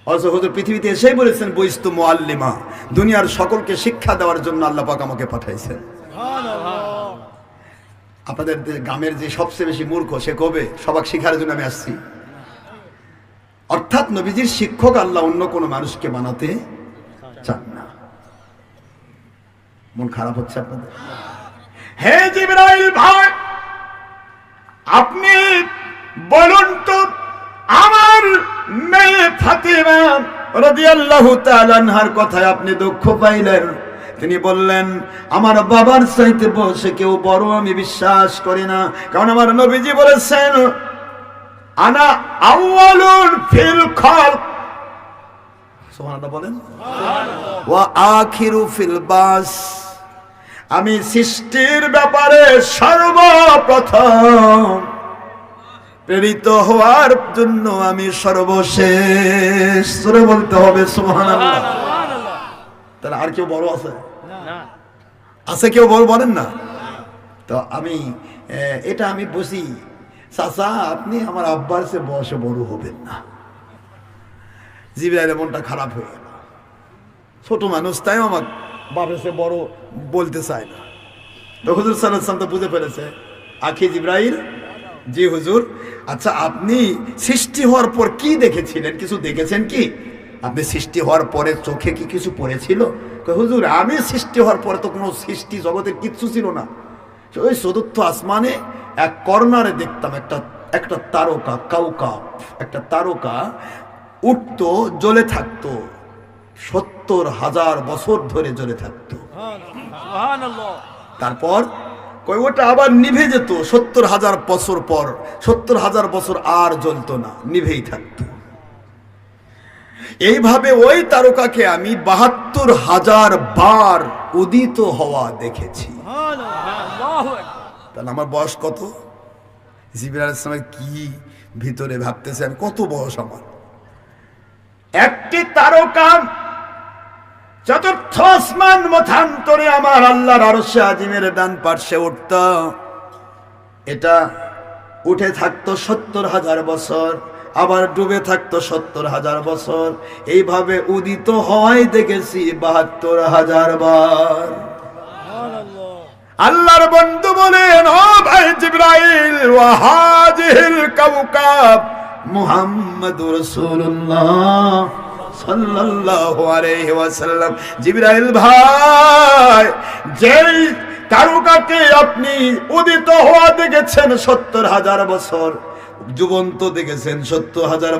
হুজুর পৃথিবীতে এসেই বলেছেন বইস্তু মুআল্লিমা, দুনিয়ার সকলকে শিক্ষা দেওয়ার জন্য আল্লাহ পাক আমাকে পাঠাইছেন। আপনাদের গ্রামের যে সবচেয়ে বেশি মূর্খ সে কবে সবাক শিখার জন্য আমি আসছি। অর্থাৎ নবীজির শিক্ষক আল্লাহ অন্য কোনো মানুষকে বানাতে চান না। মন খারাপ হচ্ছে আপনাদের? হে জিবরাইল ভাই, আপনি বলুন তো আমার মেয়ে ফাতিমা রাদিয়াল্লাহু তাআলা আনহার কথায় আপনি দুঃখ পাইলেন। তিনি বললেন আমার বাবার চাইতে বসে কেউ বড় আমি বিশ্বাস করি না, কারণ আমার নবীজি বলেছেন আনা আউয়ালুন ফিল খালক, সুবহানাল্লাহ বলেন, ওয়া আখিরু ফিল বাস, আমি সৃষ্টির ব্যাপারে সর্বপ্রথম, প্রেরিত হওয়ার জন্য আমি সর্বশেষ। সূরা বলতে হবে সুবহানাল্লাহ। তাহলে আর কেউ বড় আছে? আছে কেউ বড় বলেন না তো? আমি এটা আমি বুঝি চাচা আপনি আমার আব্বার চেয়ে বয়সে বড় হবেন না। জিবরাইলের মনটা খারাপ হয়ে গেল, ছোট মানুষ তাই আমার বাপের চেয়ে বড় বলতে চায় না। তো হুজুর সাল্লাল্লাহু আলাইহি ওয়াসাল্লাম তো বুঝে ফেলেছে। আখি জিবরাইল, জি হুজুর, আচ্ছা আপনি সৃষ্টি হওয়ার পর কি দেখেছিলেন? কিছু দেখেছেন কি? আপনি সৃষ্টি হওয়ার পরে চোখে কি কিছু পড়েছিল? হুজুর আমি সৃষ্টি হওয়ার পরে তো কোনো সৃষ্টি জগতের কিচ্ছু ছিল না, ওই চতুর্থ আসমানে এক কর্নারে দেখতাম একটা তারকা, কাউকাব, একটা তারকা উঠতো, জ্বলে থাকতো, 70,000 বছর ধরে জ্বলে থাকতো। তারপর ওটা আবার নিভে যেত 70,000 বছর পর, 70,000 বছর আর জ্বলতো না, নিভেই থাকতো। এইভাবে ওই তারকাকে আমি 72,000 বার উদিত হওয়া দেখেছি। তাহলে আমার বয়স কত? জিবরাইল আলাইহিস সালাম কি ভিতরে ভাবতেছে আমি কত বয়স আমার। একটি তারকা চতুর্থ আসমান মথান্তরে আমার আল্লাহর আরশে আজিমের ডান পার্শ্বে উঠত, এটা উঠে থাকতো 70,000 বছর, আবার ডুবে থাকতো 70,000 বছর, এইভাবে উদিত হয় দেখেছি 72,000 বার। আল্লাহর বন্ধু বলেন ও ভাই জিবরাইল, ওয়া হাযিহিল কাওকাব মুহাম্মাদুর রাসূলুল্লাহ সাল্লাল্লাহু আলাইহি ওয়াসাল্লাম। জিবরাইল ভাই, যেই তারকাকে আপনি উদিত হওয়া দেখেছেন 70,000 বছর, জীবন্ত দেখেছেন 70,000